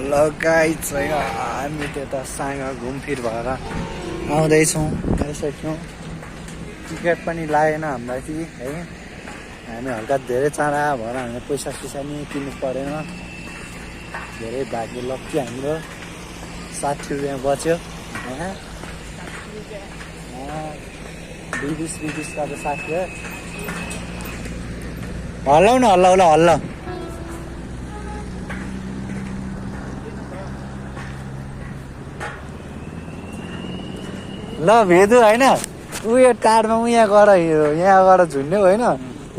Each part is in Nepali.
गाइस हामी त्यता साँगा घुमफिर भएर आउँदैछौँ, आइसक्यौँ। टिकट पनि लागेन हामीलाई चाहिँ है। हामी हल्का धेरै चाँडा भएर हामीले पैसा नि किन्नु परेन। धेरै भाग्य लक्की हाम्रो 60 रुपियाँ बच्यो होइन। 20 का तो 60 है। हल्लाऊ न हल्ला ल भेदु होइन उयो टाढमा यहाँ गएर झुन्ड्यौ होइन।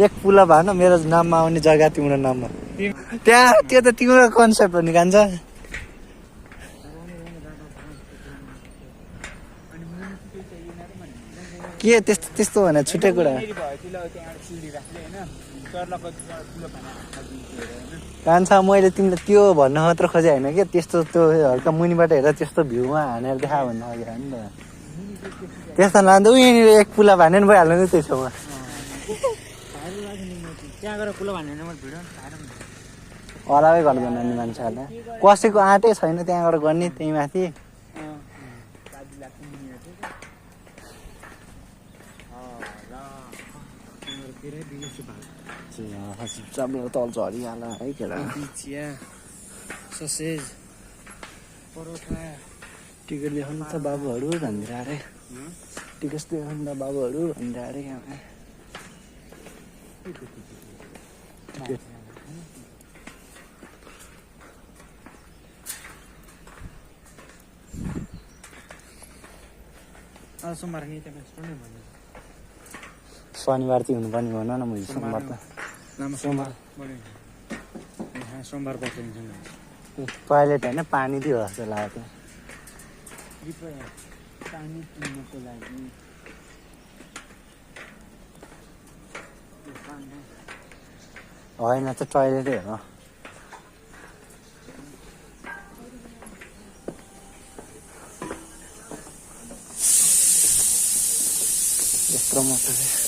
एक पुला भएन मेरो नाममा आउने जग्गा तिम्रो नाममा त्यहाँ त्यो त तिम्रो कन्सेप्ट हो नि कान्छ। के त्यस्तो भने छुट्टै कुरा कान्छ। मैले तिमीलाई त्यो भन्न मात्र खोजेँ होइन कि त्यस्तो त्यो हल्का मुनिबाट हेरेर त्यस्तो भ्यूमा हानेर देखा भन्न खोजेँ होइन त। त्यस्तो लाँदा यहाँनिर एक पुला भने पनि भइहाल्नु नि त्यो छेउमा। अलावै गर्दैन नि मान्छेहरूलाई, कसैको आँटै छैन त्यहाँबाट गर्ने त्यही माथि। तल झरिहाल है केटा। टिकट देखाउनु त बाबुहरू भनिदिएर अरे, टिकट देखाउनु त बाबुहरू भनिदिएर अरे। शनिबार चाहिँ हुनुपर्ने भन न मैले। सोमबार त सोमबार टोयलेट होइन पानी दियो जस्तो लाग्यो होइन त टोयलेटै हो। यत्रो मात्रै